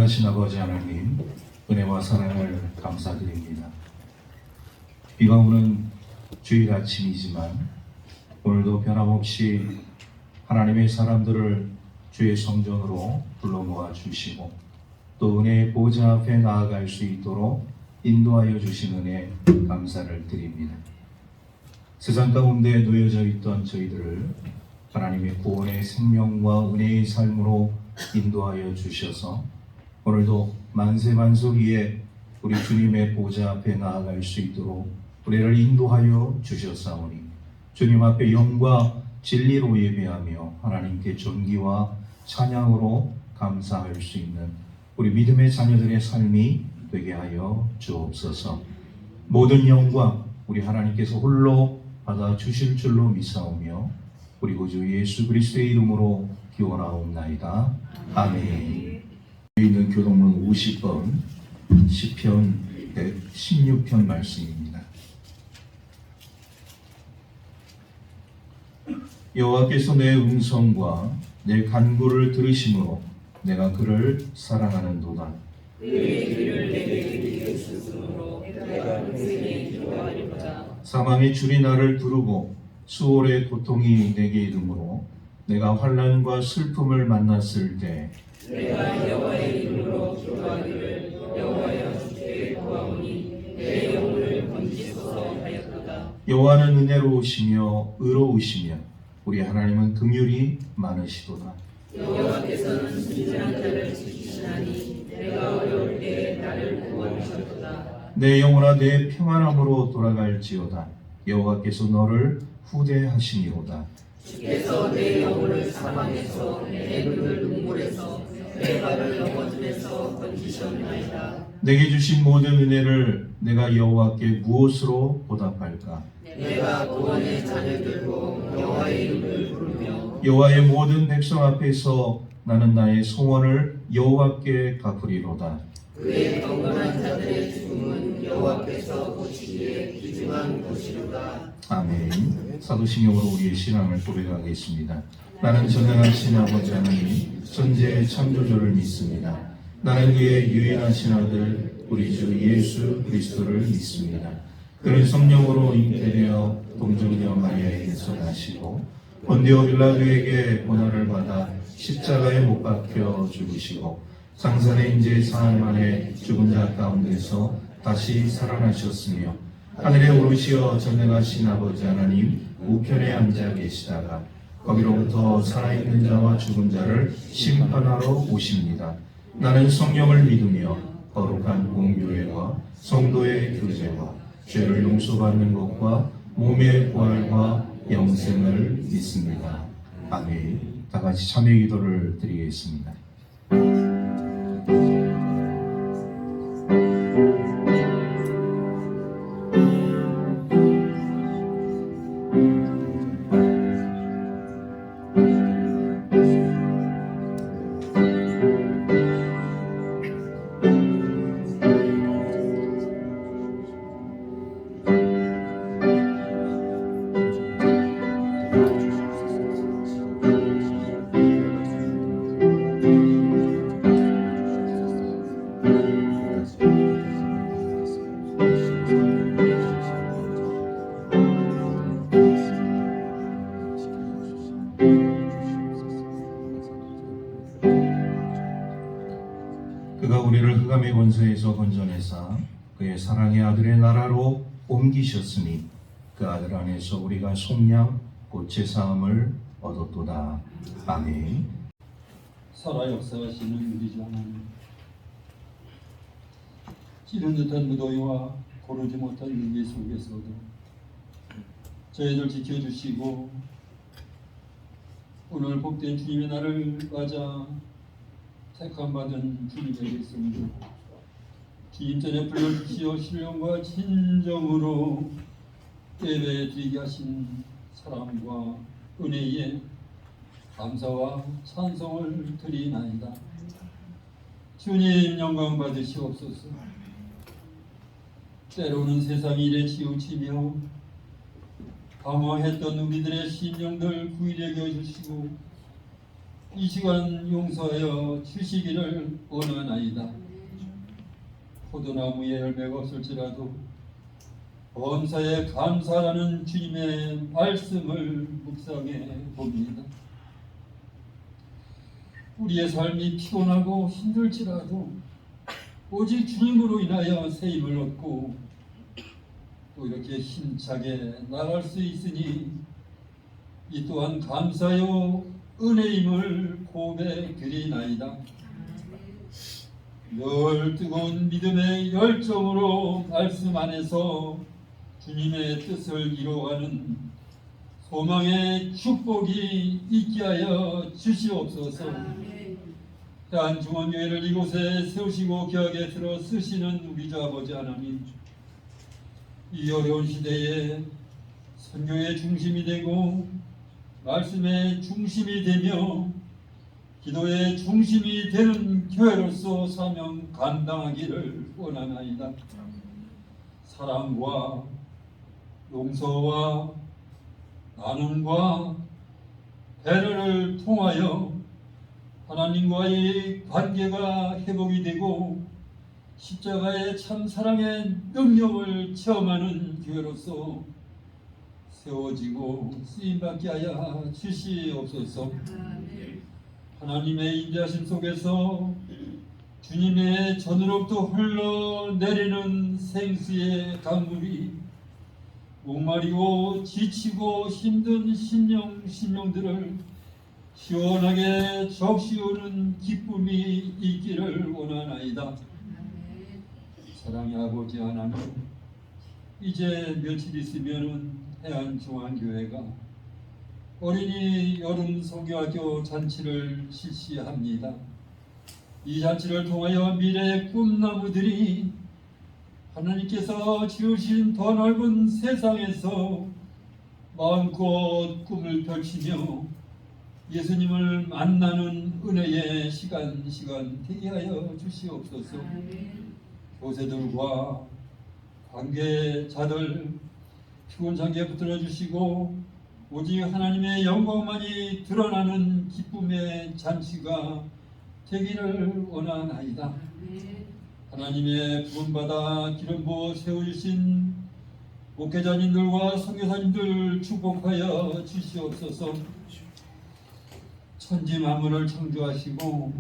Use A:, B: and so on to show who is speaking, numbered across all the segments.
A: 전능하신 아버지 하나님, 은혜와 사랑을 감사드립니다. 비가 오는 주일 아침이지만 오늘도 변함없이 하나님의 사람들을 주의 성전으로 불러 모아 주시고 또 은혜의 보좌 앞에 나아갈 수 있도록 인도하여 주신 은혜 감사를 드립니다. 세상 가운데 놓여져 있던 저희들을 하나님의 구원의 생명과 은혜의 삶으로 인도하여 주셔서 오늘도 만세만속 위에 우리 주님의 보좌 앞에 나아갈 수 있도록 우리를 인도하여 주셨사오니 주님 앞에 영과 진리로 예배하며 하나님께 존귀와 찬양으로 감사할 수 있는 우리 믿음의 자녀들의 삶이 되게 하여 주옵소서. 모든 영광 우리 하나님께서 홀로 받아 주실 줄로 믿사오며 우리 구주 예수 그리스도의 이름으로 기원하옵나이다. 아멘. 있는 교동문 50번 시편 116편 말씀입니다. 여호와께서 내 음성과 내 간구를 들으심으로 내가 그를 사랑하는도다.
B: 그의 길을 내게 드리셨으므로 내가 평생에 기도하리로다.
A: 사망의 줄이 나를 두르고 수월의 고통이 내게 이르므로 내가 환난과 슬픔을 만났을 때
B: 내가 여호와의 이름으로 기도하기를 여호와여 주께 구하오니 내 영혼을 건지소서 하였도다.
A: 여호와는 은혜로우시며 의로우시며 우리 하나님은 긍휼이 많으시도다.
B: 여호와께서는 순진한 자를 지키시나니 내가 어려울 때 나를 구원하셨도다.
A: 내 영혼아 내 평안함으로 돌아갈지어다. 여호와께서 너를 후대하시니로다.
B: 주께서 내 영혼을 사망에서 내 눈을 눈물에서 내 발을 넘어짐에서 건지셨나이다.
A: 내게 주신 모든 은혜를 내가 여호와께 무엇으로 보답할까?
B: 내가 구원의 잔을 들고 여호와의 이름을 부르며
A: 여호와의 모든 백성 앞에서 나는 나의 소원을 여호와께 갚으리로다.
B: 그의 경건한 자들의 죽음은 여호와께서 보시기에 귀중한 것이로다.
A: 아멘. 사도신경으로 우리의 신앙을 고백하겠습니다. 나는 전능하신 아버지 하나님 천지의 창조주를 믿습니다. 나는 그의 유일하신 아들 우리 주 예수 그리스도를 믿습니다. 그는 성령으로 잉태되어 동정녀 마리아에게서 나시고 본디오 빌라도에게 고난을 받아 십자가에 못 박혀 죽으시고 장사된 지 사흘 만에 죽은 자 가운데서 다시 살아나셨으며 하늘에 오르시어 전능하신 아버지 하나님 우편에 앉아 계시다가 거기로부터 살아있는 자와 죽은 자를 심판하러 오십니다. 나는 성령을 믿으며 거룩한 공교회와 성도의 교제와 죄를 용서받는 것과 몸의 부활과 영생을 믿습니다. 아멘. 다 같이 참여 기도를 드리겠습니다. 그가 우리를 흑암의 권세에서 건져내사 그의 사랑의 아들의 나라로 옮기셨으니 그 아들 안에서 우리가 속량 곧 제사함을 얻었도다. 아멘.
C: 살아 역사하시는 우리 주 하나님, 찌른 듯한 무더위와 고르지 못한 위기 속에서도 저희들 지켜주시고 오늘 복된 주님의 날을 맞아 택함받은 주님의 백성들 주님 전에 불러주시어 신령과 진정으로 예배 드리게 하신 사랑과 은혜에 감사와 찬송을 드리나이다. 주님 영광 받으시옵소서. 때로는 세상 일에 치우치며 방황했던 우리들의 심령들 구일하게 해주시고 이 시간 용서하여 주시기를 원하나이다. 포도나무에 열매가 없을지라도 범사에 감사하는 주님의 말씀을 묵상해 봅니다. 우리의 삶이 피곤하고 힘들지라도 오직 주님으로 인하여 새 힘을 얻고 또 이렇게 힘차게 나갈 수 있으니 이 또한 감사요 은혜임을 고백드리나이다. 늘 뜨거운 믿음의 열정으로 말씀 안에서 주님의 뜻을 이루어가는 소망의 축복이 있게 하여 주시옵소서. 대한중원교회를 이곳에 세우시고 귀하게 들어 쓰시는 우리 주 아버지 하나님, 이 어려운 시대에 선교의 중심이 되고 말씀의 중심이 되며 기도의 중심이 되는 교회로서 사명 감당하기를 원하나이다. 사랑과 용서와 나눔과 배려를 통하여 하나님과의 관계가 회복이 되고 십자가의 참 사랑의 능력을 체험하는 교회로서 세워지고 쓰임받게 하여 주시옵소서. 하나님의 인자심 속에서 주님의 전으로부터 흘러내리는 생수의 강물이 목마르고 지치고 힘든 심령들을 시원하게 적시우는 기쁨이 있기를 원하나이다. 사랑의 아버지 하나님, 이제 며칠 있으면은 해안중앙교회가 어린이 여름 성교학교 잔치를 실시합니다. 이 잔치를 통하여 미래의 꿈나무들이 하나님께서 지으신 더 넓은 세상에서 마음껏 꿈을 펼치며 예수님을 만나는 은혜의 시간 되게 하여 주시옵소서. 교세들과 관계자들 피곤장게 붙들어 주시고 오직 하나님의 영광만이 드러나는 기쁨의 잔치가 되기를 원하나이다. 하나님의 부름받아 기름 부어 세우신 목회자님들과 선교사님들 축복하여 주시옵소서. 천지 만물을 창조하시고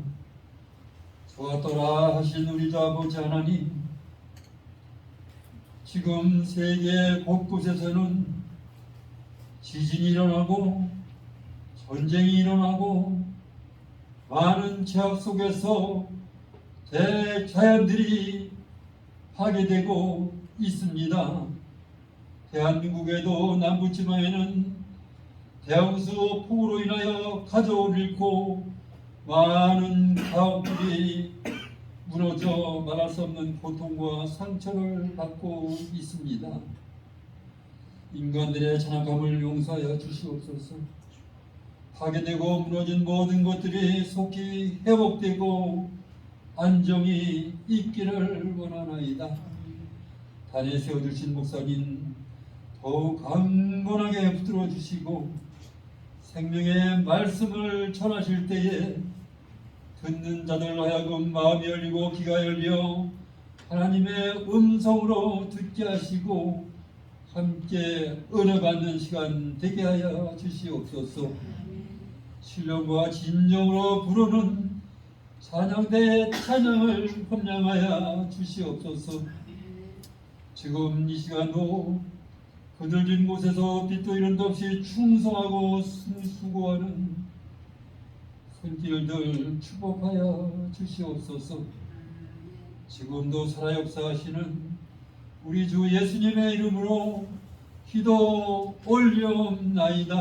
C: 좋았더라 하신 우리 주 아버지 하나님, 지금 세계 곳곳에서는 지진이 일어나고 전쟁이 일어나고 많은 제약 속에서 대자연들이 파괴되고 있습니다. 대한민국에도 남부지방에는 대형수 폭우로 인하여 가족을 잃고 많은 가옥들이 무너져 말할 수 없는 고통과 상처를 받고 있습니다. 인간들의 잔악함을 용서하여 주시옵소서. 파괴되고 무너진 모든 것들이 속히 회복되고 안정이 있기를 원하나이다. 단에 세워주신 목사님 더욱 강건하게 붙들어 주시고 생명의 말씀을 전하실 때에 듣는 자들 하여금 마음이 열리고 귀가 열려 하나님의 음성으로 듣게 하시고 함께 은혜 받는 시간 되게 하여 주시옵소서. 신령과 진정으로 부르는 찬양대의 찬양을 헌량하여 주시옵소서. 지금 이 시간도 그늘진 곳에서 빛도 이름도 없이 충성하고 수고하는 손길들 축복하여 주시옵소서. 지금도 살아 역사하시는 우리 주 예수님의 이름으로 기도 올려옵나이다.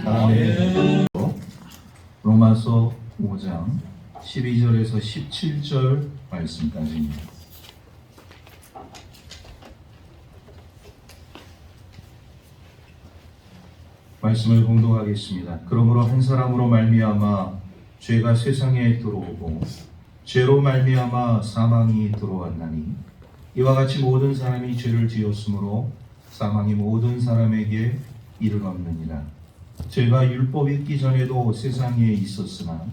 A: 아멘. 로마서 5장 12절에서 17절 말씀까지입니다. 말씀을 공독하겠습니다. 그러므로 한 사람으로 말미암아 죄가 세상에 들어오고 죄로 말미암아 사망이 들어왔나니 이와 같이 모든 사람이 죄를 지었으므로 사망이 모든 사람에게 이르렀느니라. 죄가 율법이 있기 전에도 세상에 있었으나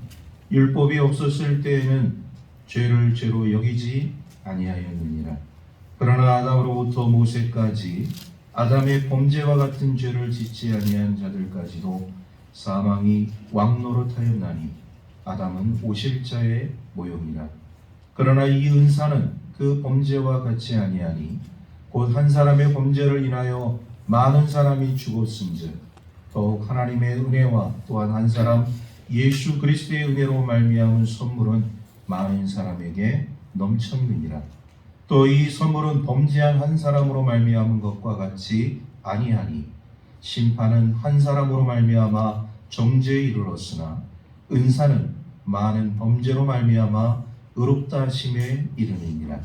A: 율법이 없었을 때에는 죄를 죄로 여기지 아니하였느니라. 그러나 아담으로부터 모세까지 아담의 범죄와 같은 죄를 짓지 아니한 자들까지도 사망이 왕노릇하였나니 아담은 오실자의 모형이라. 그러나 이 은사는 그 범죄와 같지 아니하니 곧 한 사람의 범죄를 인하여 많은 사람이 죽었은즉 더욱 하나님의 은혜와 또한 한 사람 예수 그리스도의 은혜로 말미암은 선물은 많은 사람에게 넘쳤느니라. 또 이 선물은 범죄한 한 사람으로 말미암은 것과 같이 아니하니 심판은 한 사람으로 말미암아 정죄에 이르렀으나 은사는 많은 범죄로 말미암아 의롭다 하심에 이르느니라.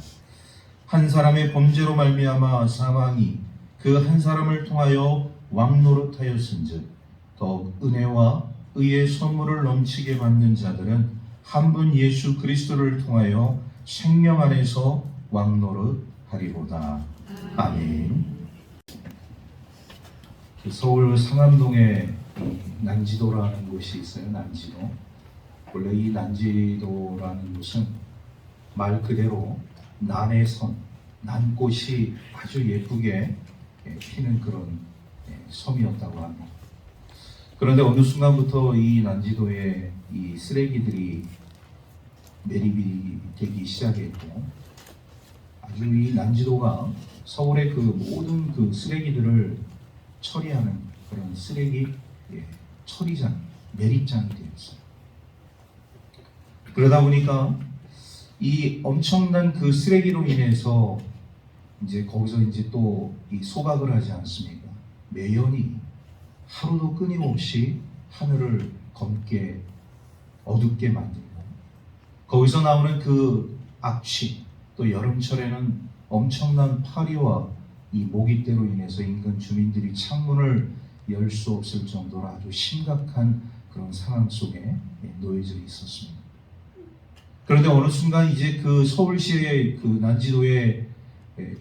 A: 한 사람의 범죄로 말미암아 사망이 그 한 사람을 통하여 왕노릇하였은즉 더욱 은혜와 의의 선물을 넘치게 받는 자들은 한 분 예수 그리스도를 통하여 생명 안에서 왕노릇하리로다. 아멘. 서울 상암동에 난지도라는 곳이 있어요. 난지도. 원래 이 난지도라는 곳은 말 그대로 난의 선, 난꽃이 아주 예쁘게 피는 그런 섬이었다고 합니다. 그런데 어느 순간부터 이 난지도에 이 쓰레기들이 매립이 되기 시작했고, 아주 이 난지도가 서울의 그 모든 그 쓰레기들을 처리하는 그런 쓰레기 처리장, 매립장이 되었어요. 그러다 보니까 이 엄청난 그 쓰레기로 인해서 이제 거기서 이제 또 이 소각을 하지 않습니까? 매연이 하루도 끊임없이 하늘을 검게 어둡게 만들고, 거기서 나오는 그 악취, 또 여름철에는 엄청난 파리와 이 모기떼로 인해서 인근 주민들이 창문을 열 수 없을 정도로 아주 심각한 그런 상황 속에 놓여져 있었습니다. 그런데 어느 순간 이제 그 서울시의 그 난지도에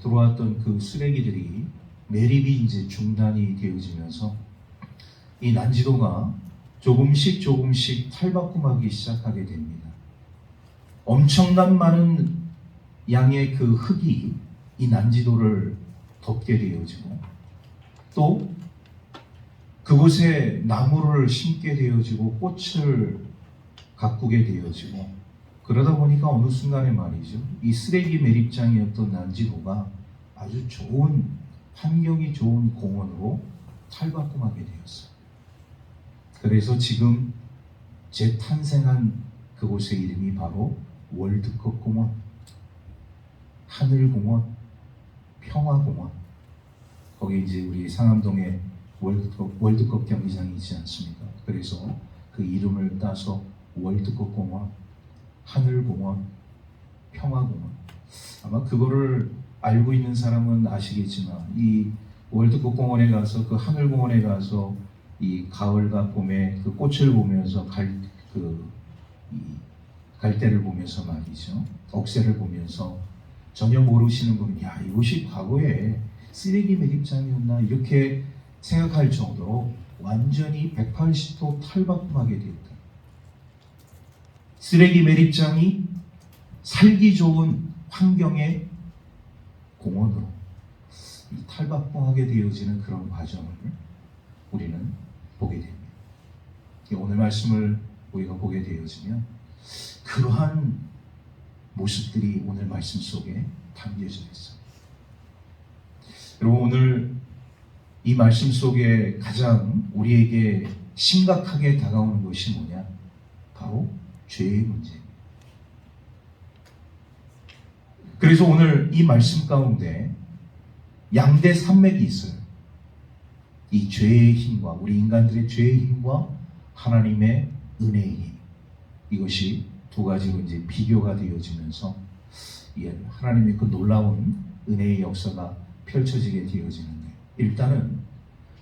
A: 들어왔던 그 쓰레기들이 매립이 이제 중단이 되어지면서 이 난지도가 조금씩 탈바꿈하기 시작하게 됩니다. 엄청난 많은 양의 그 흙이 이 난지도를 덮게 되어지고, 또 그곳에 나무를 심게 되어지고 꽃을 가꾸게 되어지고, 그러다 보니까 어느 순간에 말이죠, 이 쓰레기 매립장이었던 난지도가 아주 좋은, 환경이 좋은 공원으로 탈바꿈하게 되었어요. 그래서 지금 재탄생한 그곳의 이름이 바로 월드컵 공원, 하늘공원, 평화공원. 거기 이제 우리 상암동에 월드컵 경기장이 있지 않습니까? 그래서 그 이름을 따서 월드컵 공원, 하늘공원, 평화공원. 아마 그거를 알고 있는 사람은 아시겠지만, 이 월드컵 공원에 가서, 그 하늘공원에 가서 이 가을과 봄에 그 꽃을 보면서 갈대를 보면서 말이죠, 억새를 보면서 전혀 모르시는 분은 야, 이곳이 과거에 쓰레기 매립장이었나 이렇게 생각할 정도로 완전히 180도 탈바꿈하게 되었다. 쓰레기 매립장이 살기 좋은 환경의 공원으로 탈바꿈하게 되어지는 그런 과정을 우리는 보게 됩니다. 오늘 말씀을 우리가 보게 되어지면 그러한 모습들이 오늘 말씀 속에 담겨져 있어요. 여러분, 오늘 이 말씀 속에 가장 우리에게 심각하게 다가오는 것이 뭐냐? 바로 죄의 문제입니다. 그래서 오늘 이 말씀 가운데 양대 산맥이 있어요. 이 죄의 힘과, 우리 인간들의 죄의 힘과 하나님의 은혜의 힘, 이것이 두 가지로 이제 비교가 되어지면서 하나님의 그 놀라운 은혜의 역사가 펼쳐지게 되어지는데, 일단은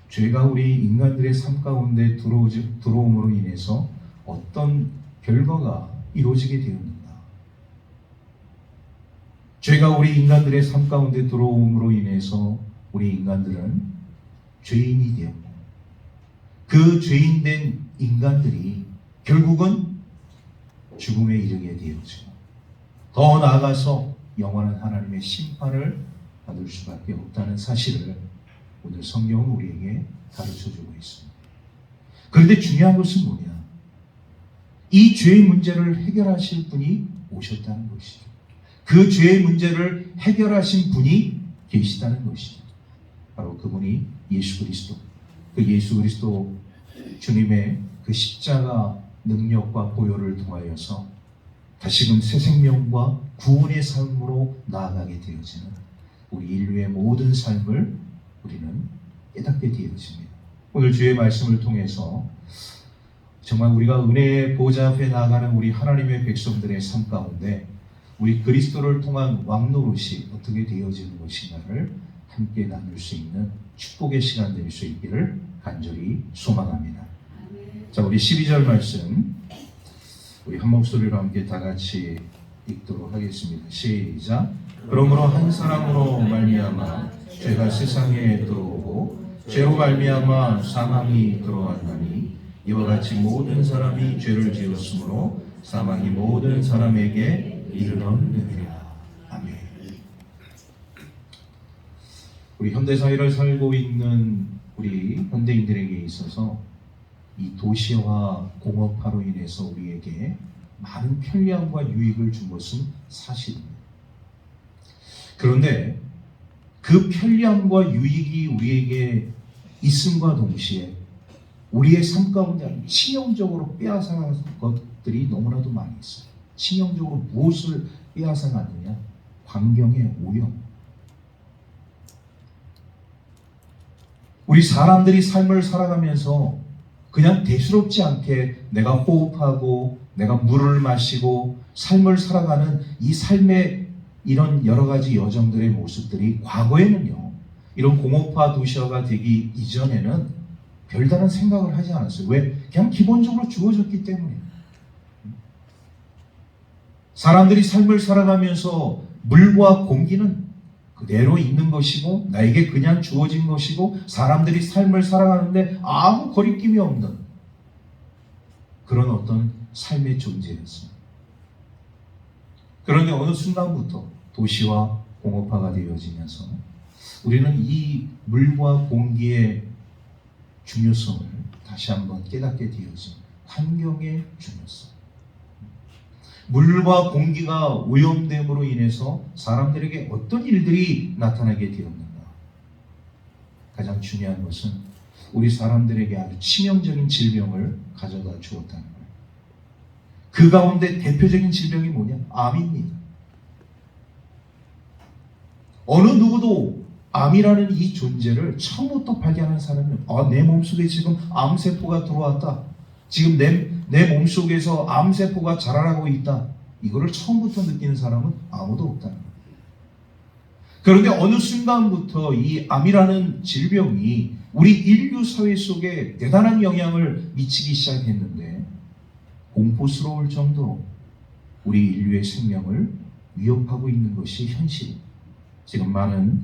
A: 죄가 우리 인간들의 삶 가운데 들어옴으로 인해서 어떤 결과가 이루어지게 되었는가? 죄가 우리 인간들의 삶 가운데 들어옴으로 인해서 우리 인간들은 죄인이 되었고, 그 죄인된 인간들이 결국은 죽음에 이르게 되어지고 더 나아가서 영원한 하나님의 심판을 받을 수밖에 없다는 사실을 오늘 성경은 우리에게 가르쳐주고 있습니다. 그런데 중요한 것은 뭐냐? 이 죄의 문제를 해결하실 분이 오셨다는 것이죠. 그 죄의 문제를 해결하신 분이 계시다는 것이죠. 바로 그분이 예수 그리스도. 그 예수 그리스도 주님의 그 십자가 능력과 보혈을 통하여서 다시금 새 생명과 구원의 삶으로 나아가게 되어지는 우리 인류의 모든 삶을 우리는 깨닫게 되어집니다. 오늘 주의 말씀을 통해서 정말 우리가 은혜의 보좌 앞에 나아가는 우리 하나님의 백성들의 삶 가운데 우리 그리스도를 통한 왕노릇이 어떻게 되어지는 것인가를 함께 나눌 수 있는 축복의 시간 될 수 있기를 간절히 소망합니다. 자, 우리 12절 말씀 우리 한 목소리로 함께 다 같이 읽도록 하겠습니다. 시작. 그러므로 한 사람으로 말미암아 죄가 세상에 들어오고 죄로 말미암아 사망이 들어왔나니 이와 같이 모든 사람이 죄를 지었으므로 사망이 모든 사람에게 이르렀느니라. 아멘. 우리 현대사회를 살고 있는 우리 현대인들에게 있어서 이 도시화 공업화로 인해서 우리에게 많은 편리함과 유익을 준 것은 사실입니다. 그런데 그 편리함과 유익이 우리에게 있음과 동시에 우리의 삶 가운데 치명적으로 빼앗아간 것들이 너무나도 많이 있어요. 치명적으로 무엇을 빼앗아갔느냐? 환경의 오염. 우리 사람들이 삶을 살아가면서 그냥 대수롭지 않게 내가 호흡하고 내가 물을 마시고 삶을 살아가는 이 삶의 이런 여러 가지 여정들의 모습들이 과거에는요, 이런 공업화 도시화가 되기 이전에는 별다른 생각을 하지 않았어요. 왜? 그냥 기본적으로 주어졌기 때문에. 사람들이 삶을 살아가면서 물과 공기는 그대로 있는 것이고 나에게 그냥 주어진 것이고 사람들이 삶을 살아가는데 아무 거리낌이 없는 그런 어떤 삶의 존재였습니다. 그런데 어느 순간부터 도시화 공업화가 되어지면서 우리는 이 물과 공기의 중요성을 다시 한번 깨닫게 되어진 환경의 중요성. 물과 공기가 오염됨으로 인해서 사람들에게 어떤 일들이 나타나게 되었는가? 가장 중요한 것은 우리 사람들에게 아주 치명적인 질병을 가져다 주었다는 거예요. 그 가운데 대표적인 질병이 뭐냐? 암입니다. 어느 누구도 암이라는 이 존재를 처음부터 발견한 사람은 내 몸속에 지금 암세포가 들어왔다. 지금 내 몸속에서 암세포가 자라나고 있다. 이거를 처음부터 느끼는 사람은 아무도 없다는 거예요. 그런데 어느 순간부터 이 암이라는 질병이 우리 인류 사회 속에 대단한 영향을 미치기 시작했는데 공포스러울 정도로 우리 인류의 생명을 위협하고 있는 것이 현실입니다. 지금 많은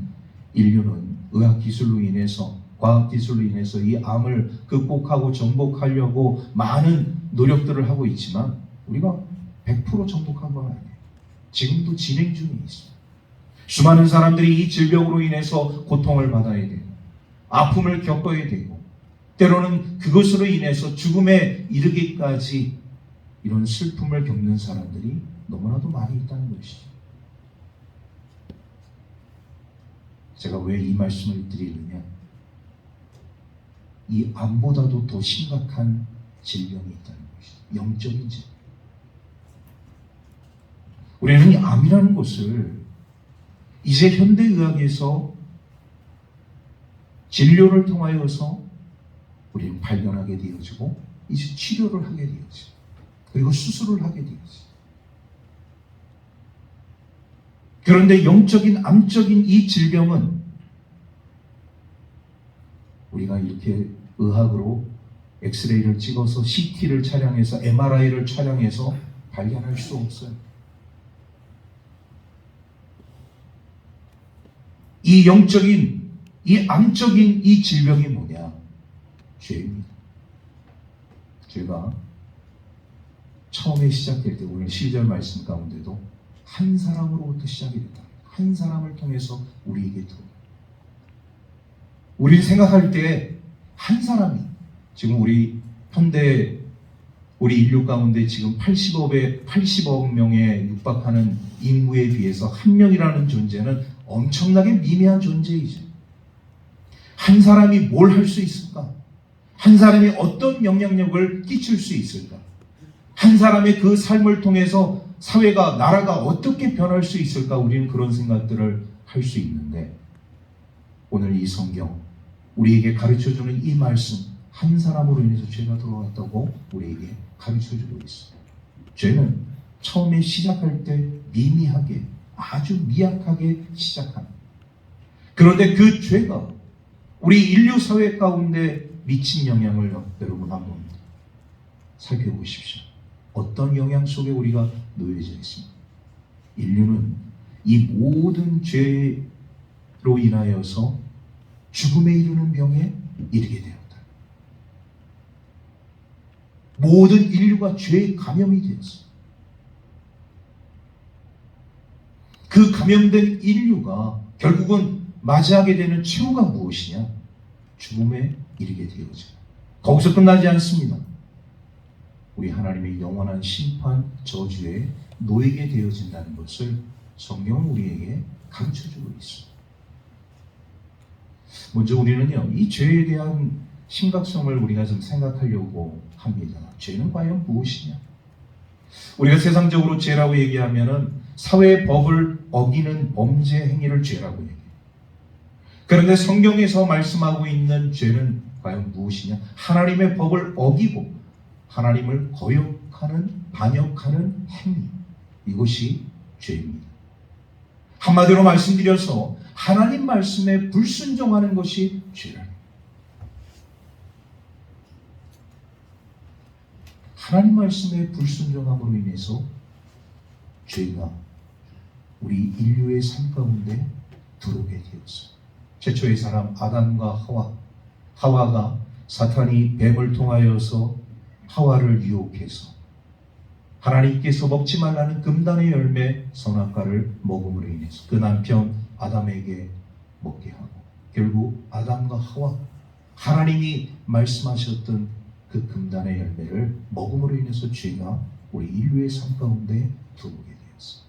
A: 인류는 의학기술로 인해서 과학기술로 인해서 이 암을 극복하고 정복하려고 많은 노력들을 하고 있지만 우리가 100% 정복한 건 아니에요. 지금도 진행 중에 있어요. 수많은 사람들이 이 질병으로 인해서 고통을 받아야 되고 아픔을 겪어야 되고 때로는 그것으로 인해서 죽음에 이르기까지 이런 슬픔을 겪는 사람들이 너무나도 많이 있다는 것이죠. 제가 왜 이 말씀을 드리느냐? 이 암보다도 더 심각한 질병이 있다는 것이죠. 영적인 질병. 우리는 이 암이라는 것을 이제 현대의학에서 진료를 통하여서 우리는 발견하게 되어지고 이제 치료를 하게 되어지고 그리고 수술을 하게 되어지고 그런데 영적인 암적인 이 질병은 우리가 이렇게 의학으로 엑스레이를 찍어서 CT를 촬영해서 MRI를 촬영해서 발견할 수 없어요. 이 영적인 이 암적인 이 질병이 뭐냐? 죄입니다. 제가 처음에 시작될 때 오늘 12절 말씀 가운데도 한 사람으로부터 시작이 됐다. 한 사람을 통해서 우리에게 들어. 우리를 생각할 때 한 사람이 지금 우리 현대 우리 인류 가운데 지금 80억 명에 육박하는 인구에 비해서 한 명이라는 존재는 엄청나게 미미한 존재이죠. 한 사람이 뭘 할 수 있을까? 한 사람이 어떤 영향력을 끼칠 수 있을까? 한 사람의 그 삶을 통해서 사회가, 나라가 어떻게 변할 수 있을까? 우리는 그런 생각들을 할 수 있는데 오늘 이 성경, 우리에게 가르쳐주는 이 말씀, 한 사람으로 인해서 죄가 들어왔다고 우리에게 가르쳐주고 있어요. 죄는 처음에 시작할 때 미미하게, 아주 미약하게 시작합니다. 그런데 그 죄가 우리 인류 사회 가운데 미친 영향을 여러분 한번 살펴보십시오. 어떤 영향 속에 우리가 놓여져 있습니다. 인류는 이 모든 죄로 인하여서 죽음에 이르는 병에 이르게 되었다. 모든 인류가 죄에 감염이 되었어. 그 감염된 인류가 결국은 맞이하게 되는 최후가 무엇이냐? 죽음에 이르게 되어져. 거기서 끝나지 않습니다. 우리 하나님의 영원한 심판, 저주에 놓이게 되어진다는 것을 성경은 우리에게 가르쳐주고 있습니다. 먼저 우리는요, 이 죄에 대한 심각성을 우리가 좀 생각하려고 합니다. 죄는 과연 무엇이냐? 우리가 세상적으로 죄라고 얘기하면은 사회의 법을 어기는 범죄 행위를 죄라고 얘기해요. 그런데 성경에서 말씀하고 있는 죄는 과연 무엇이냐? 하나님의 법을 어기고 하나님을 거역하는, 반역하는 행위. 이것이 죄입니다. 한마디로 말씀드려서 하나님 말씀에 불순종하는 것이 죄라. 하나님 말씀에 불순종함으로 인해서 죄가 우리 인류의 삶 가운데 들어오게 되었어요. 최초의 사람 아담과 하와가 사탄이 뱀을 통하여서 하와를 유혹해서 하나님께서 먹지 말라는 금단의 열매 선악과를 먹음으로 인해서 그 남편 아담에게 먹게 하고 결국 아담과 하와, 하나님이 말씀하셨던 그 금단의 열매를 먹음으로 인해서 죄가 우리 인류의 삶 가운데 들어오게 되었어요.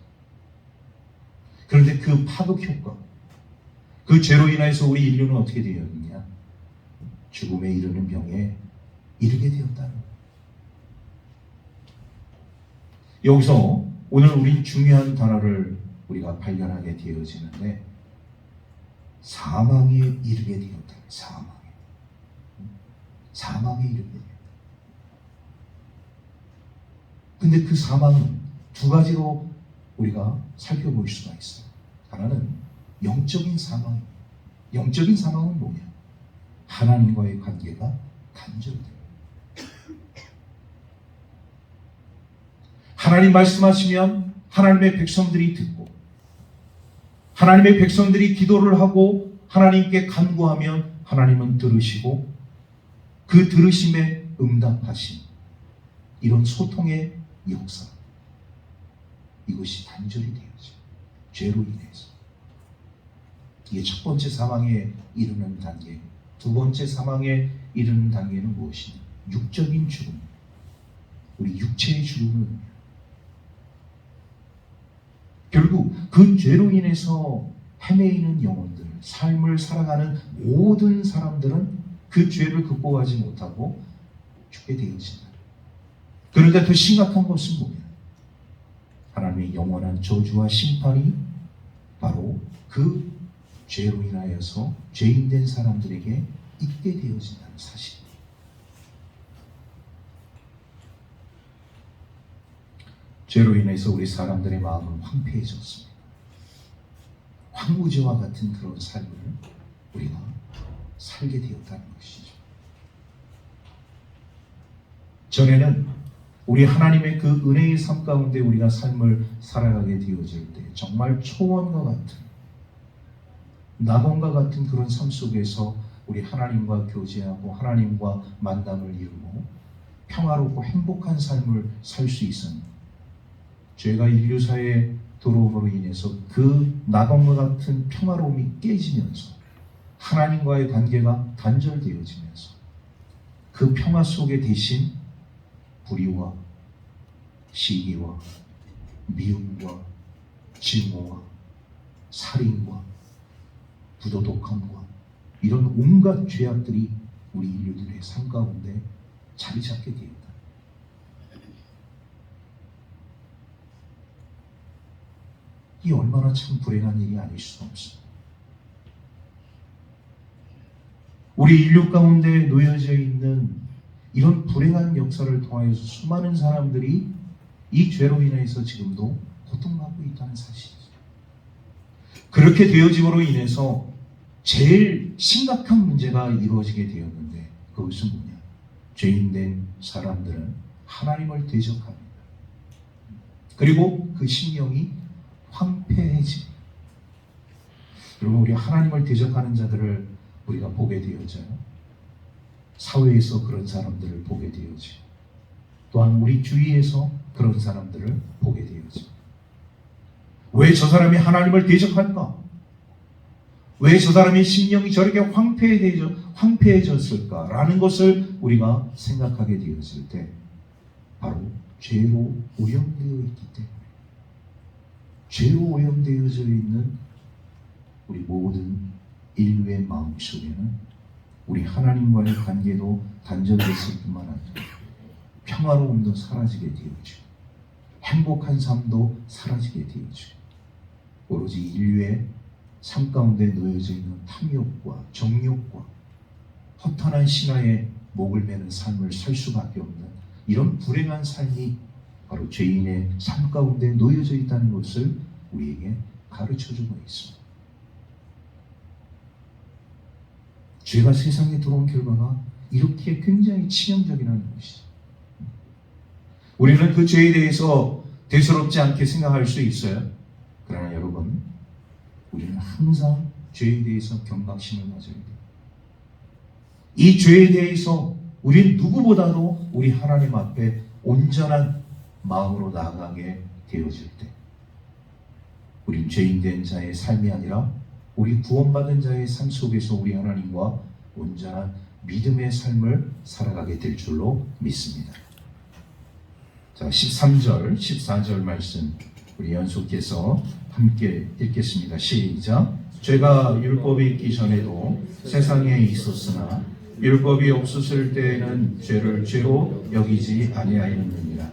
A: 그런데 그 파급 효과, 그 죄로 인해서 우리 인류는 어떻게 되었느냐? 죽음에 이르는 병에 이르게 되었다는 거예요. 여기서 오늘 우리 중요한 단어를 우리가 발견하게 되어지는데 사망에 이르게 되었다. 사망에 이르게 되었다. 근데 그 사망은 두 가지로 우리가 살펴볼 수가 있어요. 하나는 영적인 사망입니다. 영적인 사망은 뭐냐? 하나님과의 관계가 단절돼요. 하나님 말씀하시면 하나님의 백성들이 듣고 하나님의 백성들이 기도를 하고 하나님께 간구하면 하나님은 들으시고 그 들으심에 응답하신 이런 소통의 역사, 이것이 단절이 되어져. 죄로 인해서. 이게 첫 번째 사망에 이르는 단계. 두 번째 사망에 이르는 단계는 무엇이냐? 육적인 죽음. 우리 육체의 죽음은 결국 그 죄로 인해서 헤매이는 영혼들, 삶을 살아가는 모든 사람들은 그 죄를 극복하지 못하고 죽게 되어진다. 그런데 더 심각한 것은 뭐냐? 하나님의 영원한 저주와 심판이 바로 그 죄로 인하여서 죄인된 사람들에게 있게 되어진다는 사실입니다. 죄로 인해서 우리 사람들의 마음은 황폐해졌습니다. 황무지와 같은 그런 삶을 우리가 살게 되었다는 것이죠. 전에는 우리 하나님의 그 은혜의 삶 가운데 우리가 삶을 살아가게 되어질 때 정말 초원과 같은, 낙원과 같은 그런 삶 속에서 우리 하나님과 교제하고 하나님과 만남을 이루고 평화롭고 행복한 삶을 살 수 있었는가? 죄가 인류사에 들어옴으로 인해서 그 낙원과 같은 평화로움이 깨지면서 하나님과의 관계가 단절되어지면서 그 평화 속에 대신 불의와 시기와 미움과 증오와 살인과 부도덕함과 이런 온갖 죄악들이 우리 인류들의 삶 가운데 자리 잡게 되었다. 이 얼마나 참 불행한 일이 아닐 수가 없습니다. 우리 인류 가운데 놓여져 있는 이런 불행한 역사를 통하여서 수많은 사람들이 이 죄로 인해서 지금도 고통받고 있다는 사실이죠. 그렇게 되어짐으로 인해서 제일 심각한 문제가 이루어지게 되었는데 그것은 뭐냐? 죄인된 사람들은 하나님을 대적합니다. 그리고 그 심령이 황폐해집니다. 여러분, 우리 하나님을 대적하는 자들을 우리가 보게 되어져요. 사회에서 그런 사람들을 보게 되어져. 또한 우리 주위에서 그런 사람들을 보게 되어져. 왜 저 사람이 하나님을 대적할까? 왜 저 사람의 심령이 저렇게 황폐해졌을까? 라는 것을 우리가 생각하게 되었을 때 바로 죄로 오염되어 있기 때문에 죄로 오염되어져 있는 우리 모든 인류의 마음속에는 우리 하나님과의 관계도 단절됐을 뿐만 아니라 평화로움도 사라지게 되어지고 행복한 삶도 사라지게 되어지고 오로지 인류의 삶 가운데 놓여져 있는 탐욕과 정욕과 허탄한 신화에 목을 매는 삶을 살 수밖에 없는 이런 불행한 삶이 바로 죄인의 삶 가운데 놓여져 있다는 것을 우리에게 가르쳐주고 있습니다. 죄가 세상에 들어온 결과가 이렇게 굉장히 치명적이라는 것이죠. 우리는 그 죄에 대해서 대수롭지 않게 생각할 수 있어요. 그러나 여러분, 우리는 항상 죄에 대해서 경각심을 가져야 돼요. 이 죄에 대해서 우리는 누구보다도 우리 하나님 앞에 온전한 마음으로 나아가게 되어질 때 우린 죄인된 자의 삶이 아니라 우리 구원받은 자의 삶 속에서 우리 하나님과 온전한 믿음의 삶을 살아가게 될 줄로 믿습니다. 자, 13절, 14절 말씀 우리 연속해서 함께 읽겠습니다. 시작. 죄가 율법이 있기 전에도 세상에 있었으나 율법이 없었을 때에는 죄를 죄로 여기지 아니하였느니라.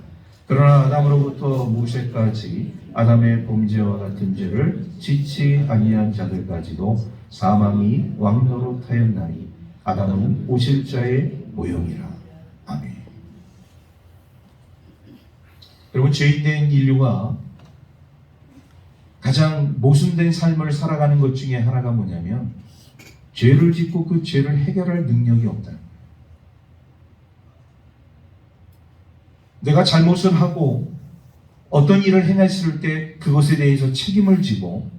A: 그러나 아담으로부터 모세까지 아담의 범죄와 같은 죄를 짓지 아니한 자들까지도 사망이 왕노릇하였나니 아담은 오실 자의 모형이라. 아멘. 여러분, 죄인된 인류가 가장 모순된 삶을 살아가는 것 중에 하나가 뭐냐면 죄를 짓고 그 죄를 해결할 능력이 없다는 거예요. 내가 잘못을 하고 어떤 일을 행했을 때 그것에 대해서 책임을 지고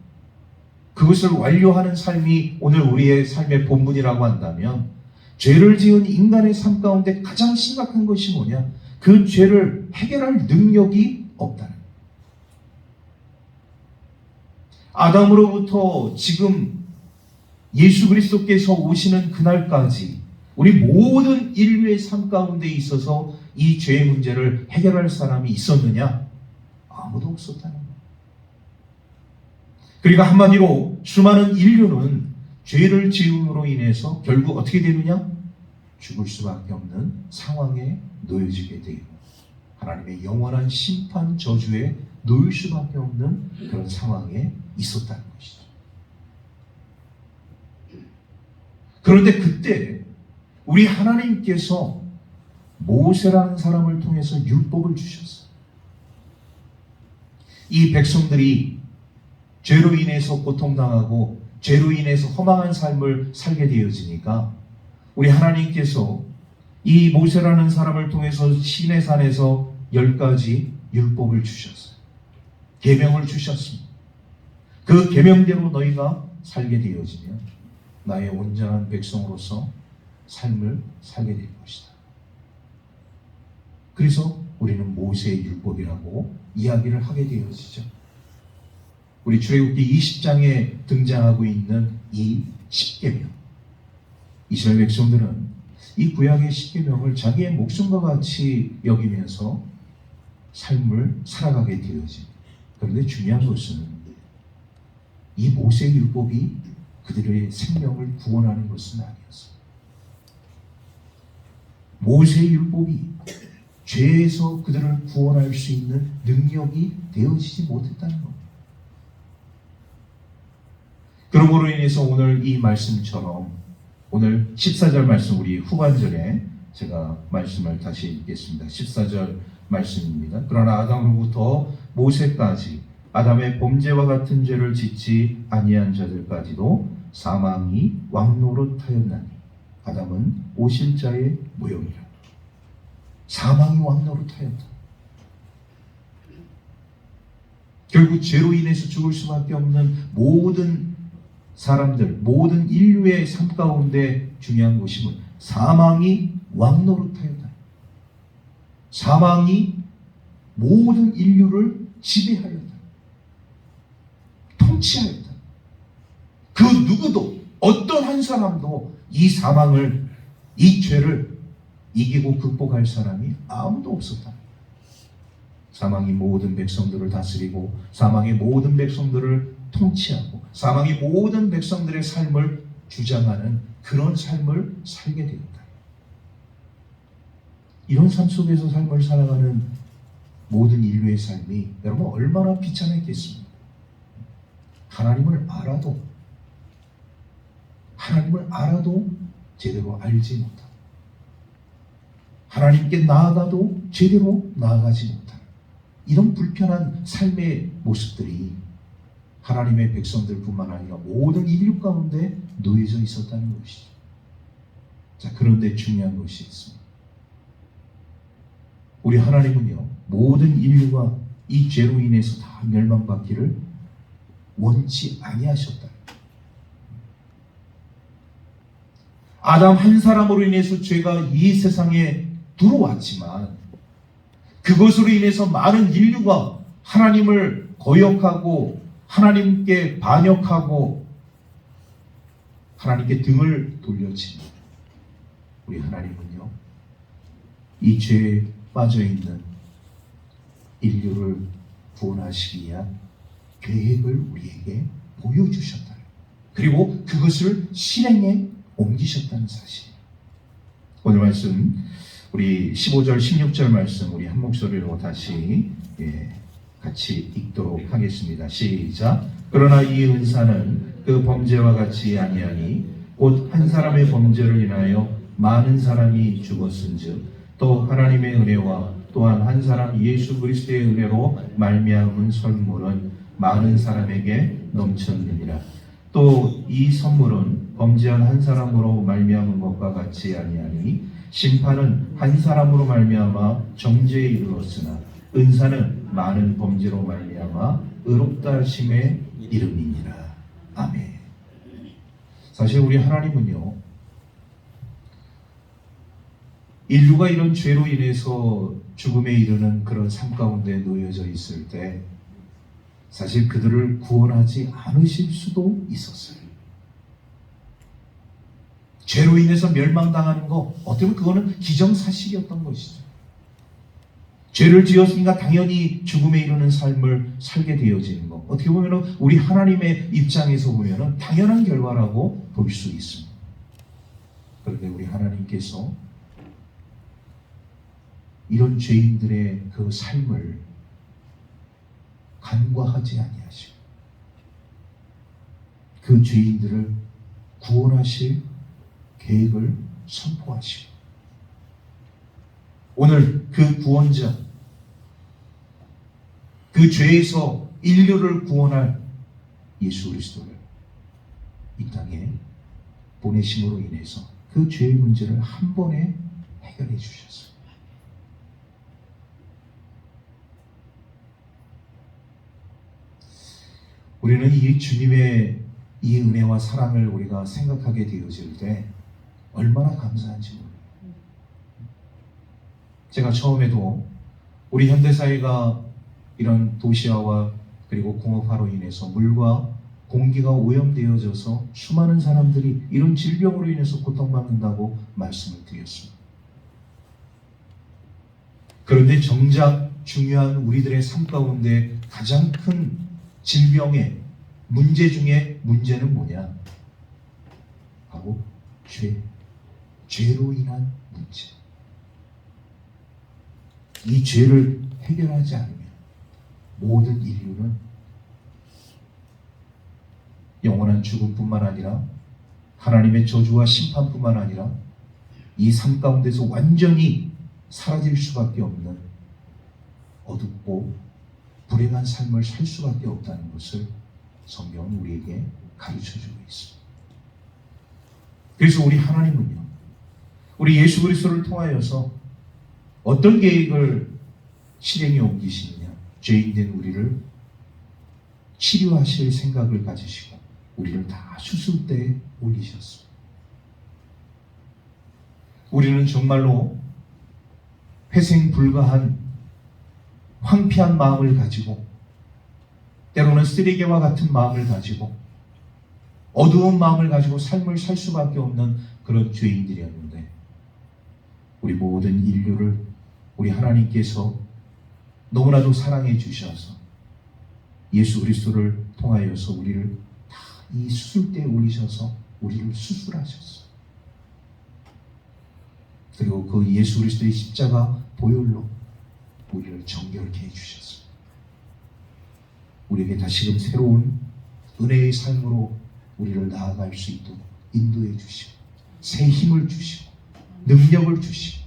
A: 그것을 완료하는 삶이 오늘 우리의 삶의 본분이라고 한다면 죄를 지은 인간의 삶 가운데 가장 심각한 것이 뭐냐? 그 죄를 해결할 능력이 없다는 거예요. 아담으로부터 지금 예수 그리스도께서 오시는 그날까지 우리 모든 인류의 삶 가운데 있어서 이 죄의 문제를 해결할 사람이 있었느냐? 아무도 없었다는 거예요. 그러니까 한마디로 수많은 인류는 죄를 지음으로 인해서 결국 어떻게 되느냐? 죽을 수밖에 없는 상황에 놓여지게 되고 하나님의 영원한 심판 저주에 놓일 수밖에 없는 그런 상황에 있었다는 것이죠. 그런데 그때 우리 하나님께서 모세라는 사람을 통해서 율법을 주셨어요. 이 백성들이 죄로 인해서 고통당하고 죄로 인해서 허망한 삶을 살게 되어지니까 우리 하나님께서 이 모세라는 사람을 통해서 시내산에서 10가지 율법을 주셨어요. 계명을 주셨습니다. 그 계명대로 너희가 살게 되어지면 나의 온전한 백성으로서 삶을 살게 될 것이다. 그래서 우리는 모세의 율법이라고 이야기를 하게 되어지죠. 우리 출애굽기 20장에 등장하고 있는 이 십계명, 이스라엘 백성들은 이 구약의 십계명을 자기의 목숨과 같이 여기면서 삶을 살아가게 되어집니다. 그런데 중요한 것은 이 모세의 율법이 그들의 생명을 구원하는 것은 아니었어요. 모세의 율법이 죄에서 그들을 구원할 수 있는 능력이 되어지지 못했다는 겁니다. 그러므로 인해서 오늘 이 말씀처럼 오늘 14절 말씀, 우리 후반절에 제가 말씀을 다시 읽겠습니다. 14절 말씀입니다. 그러나 아담으로부터 모세까지 아담의 범죄와 같은 죄를 짓지 아니한 자들까지도 사망이 왕노릇하였나니 아담은 오실 자의 모형이라. 사망이 왕노릇하였다. 결국 죄로 인해서 죽을 수밖에 없는 모든 사람들, 모든 인류의 삶 가운데 중요한 것이 사망이 왕노릇하였다. 사망이 모든 인류를 지배하였다. 통치하였다. 그 누구도, 어떤 한 사람도 이 사망을, 이 죄를 이기고 극복할 사람이 아무도 없었다. 사망이 모든 백성들을 다스리고 사망이 모든 백성들을 통치하고 사망이 모든 백성들의 삶을 주장하는 그런 삶을 살게 되었다. 이런 삶 속에서 삶을 살아가는 모든 인류의 삶이 여러분 얼마나 비참했겠습니까? 하나님을 알아도 제대로 알지 못하고 하나님께 나아가도 제대로 나아가지 못하는 이런 불편한 삶의 모습들이 하나님의 백성들뿐만 아니라 모든 인류 가운데 놓여져 있었다는 것이죠. 자, 그런데 중요한 것이 있습니다. 우리 하나님은요, 모든 인류가 이 죄로 인해서 다 멸망받기를 원치 아니하셨다. 아담 한 사람으로 인해서 죄가 이 세상에 들어왔지만 그것으로 인해서 많은 인류가 하나님을 거역하고 하나님께 반역하고 하나님께 등을 돌렸지만 우리 하나님은요, 이 죄에 빠져있는 인류를 구원하시기 위한 계획을 우리에게 보여주셨다. 그리고 그것을 실행에 옮기셨다는 사실. 오늘 말씀 우리 15절 16절 말씀 우리 한 목소리로 다시 같이 읽도록 하겠습니다. 시작. 그러나 이 은사는 그 범죄와 같이 아니하니 곧 한 사람의 범죄를 인하여 많은 사람이 죽었은즉 또 하나님의 은혜와 또한 한 사람 예수 그리스도의 은혜로 말미암은 선물은 많은 사람에게 넘쳤느니라. 또 이 선물은 범죄한 한 사람으로 말미암은 것과 같이 아니하니 심판은 한 사람으로 말미암아 정죄에 이르렀으나 은사는 많은 범죄로 말미암아 의롭다 하심에 이름이니라. 아멘. 사실 우리 하나님은요, 인류가 이런 죄로 인해서 죽음에 이르는 그런 삶 가운데 놓여져 있을 때 사실 그들을 구원하지 않으실 수도 있었어요. 죄로 인해서 멸망당하는 거 어떻게 보면 그거는 기정사실이었던 것이죠. 죄를 지었으니까 당연히 죽음에 이르는 삶을 살게 되어지는 거, 어떻게 보면 우리 하나님의 입장에서 보면 당연한 결과라고 볼 수 있습니다. 그런데 우리 하나님께서 이런 죄인들의 그 삶을 간과하지 아니하시고 그 죄인들을 구원하실 계획을 선포하시고 오늘 그 구원자, 그 죄에서 인류를 구원할 예수 그리스도를 이 땅에 보내심으로 인해서 그 죄의 문제를 한 번에 해결해 주셨어요. 우리는 이 주님의 이 은혜와 사랑을 우리가 생각하게 되어질 때 얼마나 감사한지 모릅니다. 제가 처음에도 우리 현대사회가 이런 도시화와 그리고 공업화로 인해서 물과 공기가 오염되어져서 수많은 사람들이 이런 질병으로 인해서 고통받는다고 말씀을 드렸습니다. 그런데 정작 중요한 우리들의 삶 가운데 가장 큰 질병의 문제 중에 문제는 뭐냐? 바로 죄로 인한 문제. 이 죄를 해결하지 않으면 모든 인류는 영원한 죽음뿐만 아니라 하나님의 저주와 심판뿐만 아니라 이 삶 가운데서 완전히 사라질 수밖에 없는 어둡고 불행한 삶을 살 수밖에 없다는 것을 성경은 우리에게 가르쳐주고 있습니다. 그래서 우리 하나님은요, 우리 예수 그리스도를 통하여서 어떤 계획을 실행에 옮기시느냐? 죄인된 우리를 치료하실 생각을 가지시고 우리를 다 수술대에 올리셨습니다. 우리는 정말로 회생 불가한 황폐한 마음을 가지고 때로는 쓰레기와 같은 마음을 가지고 어두운 마음을 가지고 삶을 살 수밖에 없는 그런 죄인들이었는데 우리 모든 인류를 우리 하나님께서 너무나도 사랑해 주셔서 예수 그리스도를 통하여서 우리를 다 이 수술대에 올리셔서 우리를 수술하셨어요. 그리고 그 예수 그리스도의 십자가 보혈로 우리를 정결케 해주셨습니다. 우리에게 다시금 새로운 은혜의 삶으로 우리를 나아갈 수 있도록 인도해 주시고 새 힘을 주시고 능력을 주시고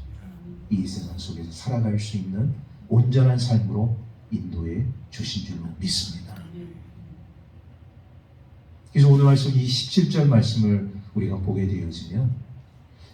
A: 이 세상 속에서 살아갈 수 있는 온전한 삶으로 인도해 주신 줄로 믿습니다. 그래서 오늘 말씀 이 17절 말씀을 우리가 보게 되어지면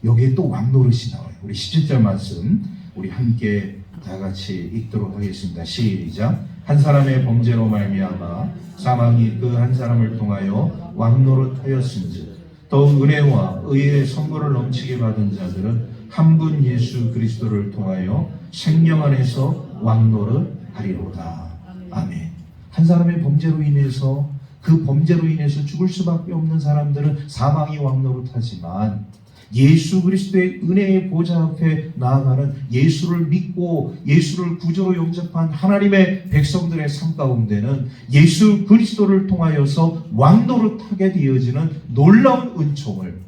A: 여기에 또 왕노릇이 나와요. 우리 17절 말씀 우리 함께 다 같이 읽도록 하겠습니다. 시작. 한 사람의 범죄로 말미암아 사망이 그 한 사람을 통하여 왕노릇하였은즉 더욱 은혜와 의의 선물을 넘치게 받은 자들은 한 분 예수 그리스도를 통하여 생명 안에서 왕노릇하리로다. 아멘. 한 사람의 범죄로 인해서 그 범죄로 인해서 죽을 수밖에 없는 사람들은 사망이 왕노릇하지만 예수 그리스도의 은혜의 보좌 앞에 나아가는 예수를 믿고 예수를 구주로 영접한 하나님의 백성들의 삶 가운데는 예수 그리스도를 통하여서 왕노릇하게 되어지는 놀라운 은총을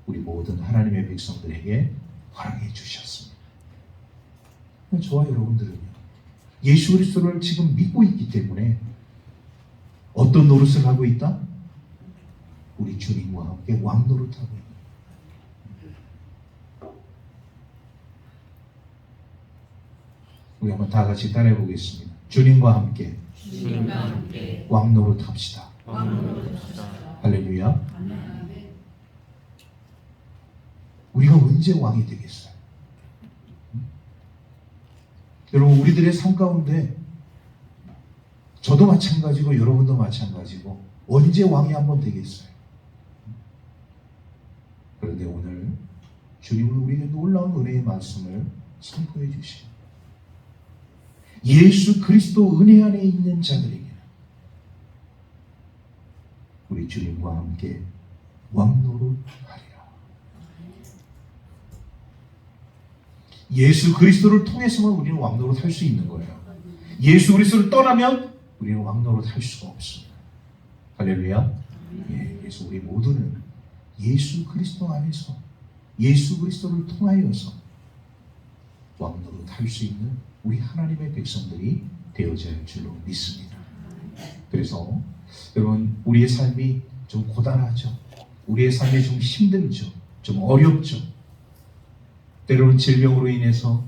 A: 우리 모든 하나님의 백성들에게 허락해 주셨습니다. 저와 여러분들은요, 예수 그리스도를 지금 믿고 있기 때문에 어떤 노릇을 하고 있다? 우리 주님과 함께 왕노릇하고 있다. 우리 한번 다 같이 따라해 보겠습니다. 주님과 함께 왕노릇 합시다. 할렐루야. 우리가 언제 왕이 되겠어요? 여러분, 우리들의 삶 가운데 저도 마찬가지고 여러분도 마찬가지고 언제 왕이 한번 되겠어요? 그런데 오늘 주님은 우리에게 놀라운 은혜의 말씀을 선포해 주시고 예수 그리스도 은혜 안에 있는 자들에게는 우리 주님과 함께 왕노릇하리라. 예수 그리스도를 통해서만 우리는 왕노릇할 수 있는 거예요. 예수 그리스도를 떠나면 우리는 왕노릇할 수가 없습니다. 할렐루야. 예, 그래서 우리 모두는 예수 그리스도 안에서 예수 그리스도를 통하여서 왕노릇할 수 있는 우리 하나님의 백성들이 되어져야 할 줄로 믿습니다. 그래서 여러분, 우리의 삶이 좀 고단하죠. 우리의 삶이 좀 힘들죠. 좀 어렵죠. 때로는 질병으로 인해서,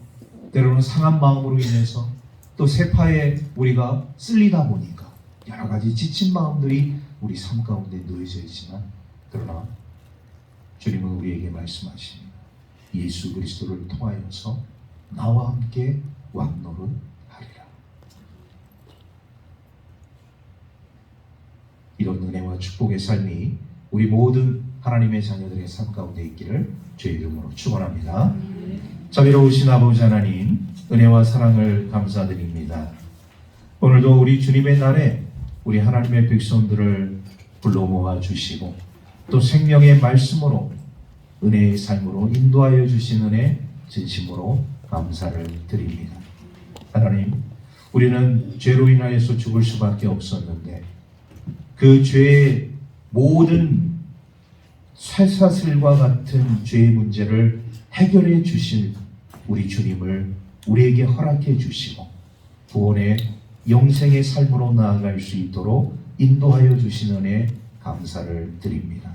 A: 때로는 상한 마음으로 인해서, 또 세파에 우리가 쓸리다 보니까 여러 가지 지친 마음들이 우리 삶 가운데 놓여져 있지만, 그러나 주님은 우리에게 말씀하십니다. 예수 그리스도를 통하여서 나와 함께 왕노릇하리라. 이런 은혜와 축복의 삶이 우리 모든 하나님의 자녀들의 삶 가운데 있기를 주의 이름으로 축원합니다. 자비로우신 아버지 하나님, 은혜와 사랑을 감사드립니다. 오늘도 우리 주님의 날에 우리 하나님의 백성들을 불러 모아 주시고 또 생명의 말씀으로 은혜의 삶으로 인도하여 주신 은혜 진심으로 감사를 드립니다. 하나님, 우리는 죄로 인하여서 죽을 수밖에 없었는데 그 죄의 모든 쇠사슬과 같은 죄의 문제를 해결해 주실 우리 주님을 우리에게 허락해 주시고 구원의 영생의 삶으로 나아갈 수 있도록 인도하여 주신 은혜 감사를 드립니다.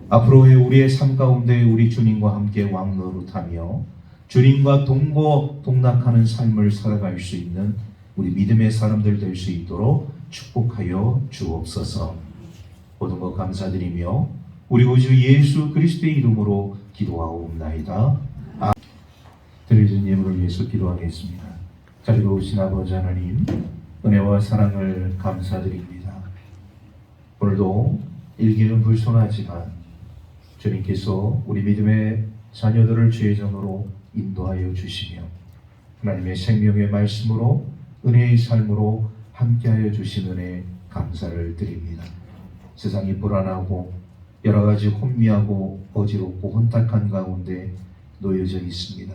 A: 앞으로의 우리의 삶 가운데 우리 주님과 함께 왕노릇하며 주님과 동거동락하는 삶을 살아갈 수 있는 우리 믿음의 사람들 될 수 있도록 축복하여 주옵소서. 모든 것 감사드리며 우리 구주 예수 그리스도의 이름으로 기도하옵나이다. 드려진 예물을 위해서 기도하겠습니다. 자비로우신 아버지 하나님, 은혜와 사랑을 감사드립니다. 오늘도 일기는 불손하지만 주님께서 우리 믿음의 자녀들을 주의 전으로 인도하여 주시며 하나님의 생명의 말씀으로 은혜의 삶으로 함께하여 주신 은혜 감사를 드립니다. 세상이 불안하고 여러 가지 혼미하고 어지럽고 혼탁한 가운데 놓여져 있습니다.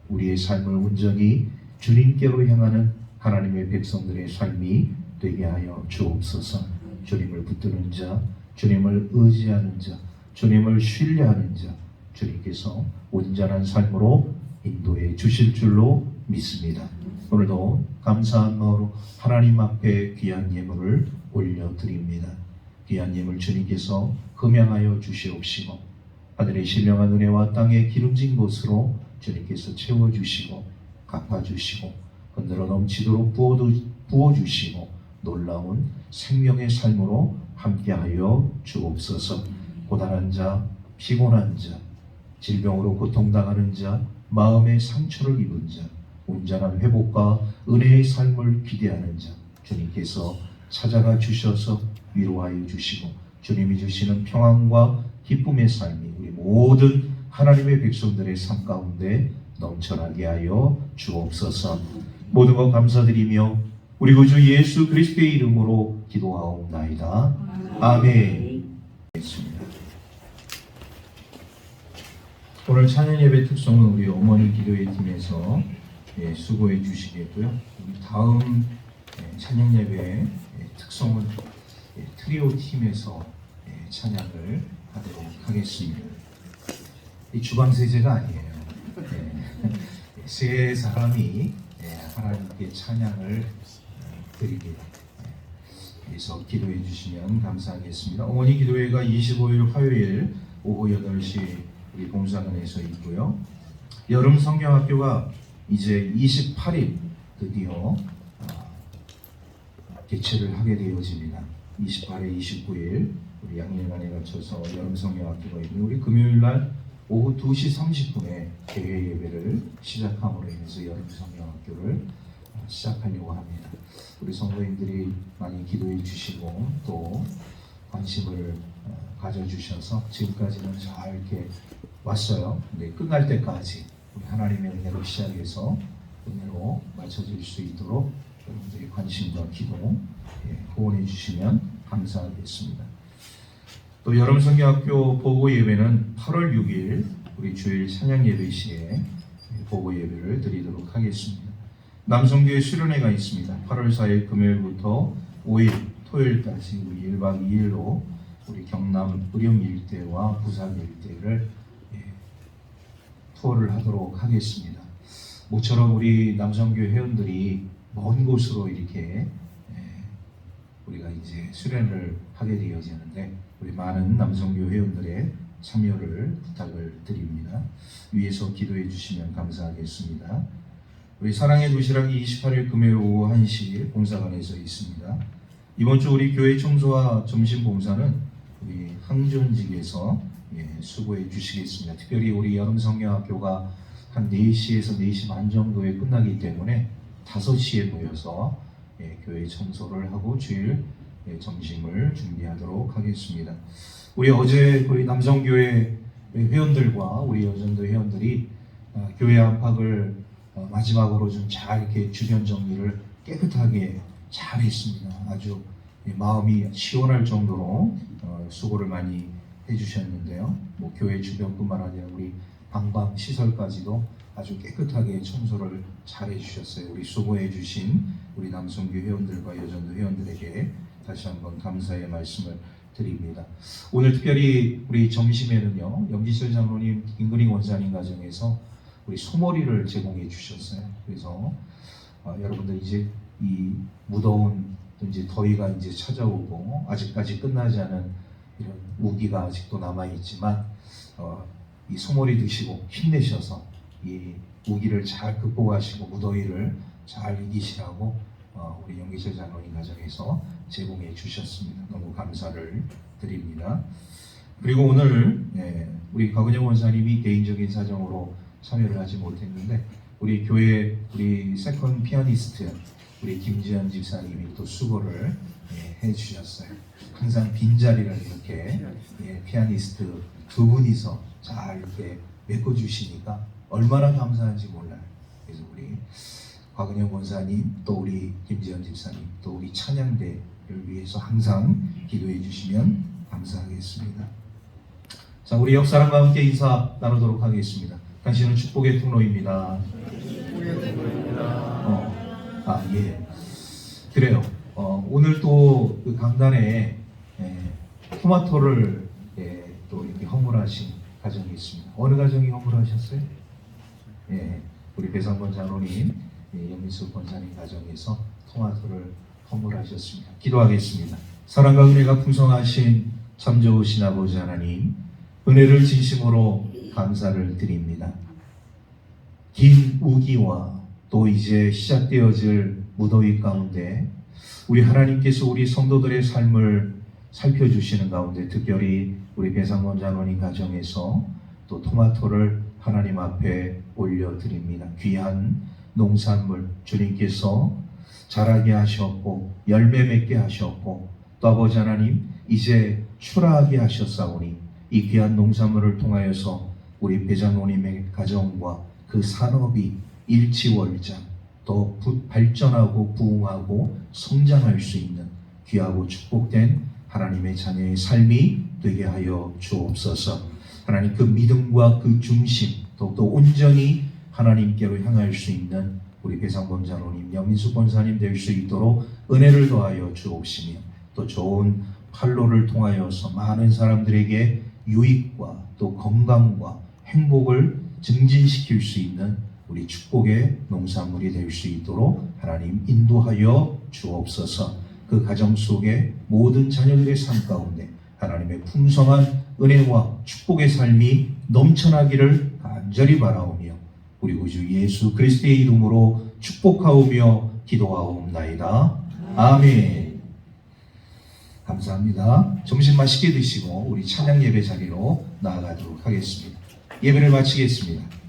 A: 우리의 삶을 온전히 주님께로 향하는 하나님의 백성들의 삶이 되게 하여 주옵소서. 주님을 붙드는 자, 주님을 의지하는 자, 주님을 신뢰하는 자, 주님께서 온전한 삶으로 인도해 주실 줄로 믿습니다. 오늘도 감사한 마음으로 하나님 앞에 귀한 예물을 올려드립니다. 귀한 예물 주님께서 금양하여 주시옵시고 하늘의 신령한 은혜와 땅의 기름진 곳으로 주님께서 채워주시고 갚아주시고 흔들어 넘치도록 부어주시고 놀라운 생명의 삶으로 함께하여 주옵소서. 고단한 자, 피곤한 자, 질병으로 고통당하는 자, 마음의 상처를 입은 자, 온전한 회복과 은혜의 삶을 기대하는 자, 주님께서 찾아가 주셔서 위로하여 주시고 주님이 주시는 평안과 기쁨의 삶이 우리 모든 하나님의 백성들의 삶 가운데 넘쳐나게 하여 주옵소서. 모든 것 감사드리며 우리 구주 예수 그리스도의 이름으로 기도하옵나이다. 아멘. 오늘 찬양 예배 특성은 우리 어머니 기도회 팀에서 수고해 주시겠고요. 우리 다음 찬양 예배 특성은 트리오 팀에서 찬양을 하도록 하겠습니다. 이 주방세제가 아니에요. 세 사람이 하나님께 찬양을 드리기 위해서 기도해 주시면 감사하겠습니다. 어머니 기도회가 25일 화요일 오후 8시 우리 봉사관에서 있고요. 여름 성경학교가 이제 28일 드디어 개최를 하게 되어집니다. 28일, 29일 우리 양일간에 거쳐서 여름 성경학교가 있고 우리 금요일날 오후 2시 30분에 개회 예배를 시작함으로 인해서 여름 성경학교를 시작하려고 합니다. 우리 성도님들이 많이 기도해 주시고 또 관심을 가져주셔서 지금까지는 잘 이렇게 왔어요. 근데 끝날 때까지 우리 하나님의 은혜로 시작해서 은혜로 맞춰질 수 있도록 여러분들이 관심과 기도 후원해 주시면 감사하겠습니다. 또 여름 성경학교 보고 예배는 8월 6일 우리 주일 찬양 예배 시에 보고 예배를 드리도록 하겠습니다. 남성교회 수련회가 있습니다. 8월 4일 금요일부터 5일 토요일까지 우리 1박 2일로 우리 경남 의령 일대와 부산 일대를 투어를 하도록 하겠습니다. 모처럼 우리 남성교회 회원들이 먼 곳으로 이렇게 우리가 이제 수련을 하게 되어지는데 우리 많은 남성교 회원들의 참여를 부탁을 드립니다. 위에서 기도해 주시면 감사하겠습니다. 우리 사랑의 도시락이 28일 금요일 오후 1시 봉사관에서 있습니다. 이번 주 우리 교회 청소와 점심 봉사는 우리 항전직에서 수고해 주시겠습니다. 특별히 우리 여름성경학교가 한 4시에서 4시 반 정도에 끝나기 때문에 5시에 모여서 교회 청소를 하고 주일 점심을 준비하도록 하겠습니다. 우리 어제 우리 남성교회 회원들과 우리 여전도 회원들이 교회 안팎을 마지막으로 좀 잘 이렇게 주변 정리를 깨끗하게 잘 했습니다. 아주 마음이 시원할 정도로 수고를 많이 해주셨는데요. 뭐 교회 주변뿐만 아니라 우리 방방 시설까지도 아주 깨끗하게 청소를 잘 해주셨어요. 우리 수고해주신 우리 남성교 회원들과 여전도 회원들에게 다시 한번 감사의 말씀을 드립니다. 오늘 특별히 우리 점심에는요, 영지철 장로님, 김근희 원사님 가정에서 우리 소머리를 제공해 주셨어요. 그래서 여러분들 이제 이 무더운 이제 더위가 이제 찾아오고 아직까지 끝나지 않은 이런 우기가 아직도 남아 있지만 이 소머리 드시고 힘내셔서 이 우기를 잘 극복하시고 무더위를 잘 이기시라고 우리 영기철 장로님 가정에서 제공해 주셨습니다. 너무 감사를 드립니다. 그리고 오늘 우리 박은영 원사님이 개인적인 사정으로 참여를 하지 못했는데 우리 교회 우리 세컨 피아니스트 우리 김지현 집사님이 또 수고를 해주셨어요. 항상 빈자리를 이렇게 피아니스트 두 분이서 잘 이렇게 메꿔주시니까 얼마나 감사한지 몰라요. 그래서 우리 박은영 원사님, 또 우리 김지현 집사님, 또 우리 찬양대를 위해서 항상 기도해 주시면 감사하겠습니다. 자, 우리 옆사람과 함께 인사 나누도록 하겠습니다. 당신은 축복의 통로입니다. 예. 그래요. 오늘 또 그 강단에 토마토를 또 이렇게 허물하신 가정이 있습니다. 어느 가정이 허물하셨어요? 우리 배상권 장로님, 연민숙 권사님 가정에서 토마토를 허물하셨습니다. 기도하겠습니다. 사랑과 은혜가 풍성하신 참 좋으신 아버지 하나님, 은혜를 진심으로 감사를 드립니다. 긴 우기와 또 이제 시작되어질 무더위 가운데 우리 하나님께서 우리 성도들의 삶을 살펴주시는 가운데 특별히 우리 배상권 장로님 가정에서 또 토마토를 하나님 앞에 올려드립니다. 귀한 농산물 주님께서 자라게 하셨고 열매 맺게 하셨고 또 아버지 하나님 이제 출하하게 하셨사오니 이 귀한 농산물을 통하여서 우리 배장로님의 가정과 그 산업이 일치월장 더 발전하고 부흥하고 성장할 수 있는 귀하고 축복된 하나님의 자녀의 삶이 되게 하여 주옵소서. 하나님 그 믿음과 그 중심 더욱더 온전히 하나님께로 향할 수 있는 우리 배상권 장로님, 여민숙 권사님 될 수 있도록 은혜를 더하여 주옵시며 또 좋은 판로를 통하여서 많은 사람들에게 유익과 또 건강과 행복을 증진시킬 수 있는 우리 축복의 농산물이 될 수 있도록 하나님 인도하여 주옵소서. 그 가정 속에 모든 자녀들의 삶 가운데 하나님의 풍성한 은혜와 축복의 삶이 넘쳐나기를 간절히 바라오며 우리 구주 예수 그리스도의 이름으로 축복하오며 기도하옵나이다. 아멘. 감사합니다. 점심 맛있게 드시고 우리 찬양 예배 자리로 나아가도록 하겠습니다. 예배를 마치겠습니다.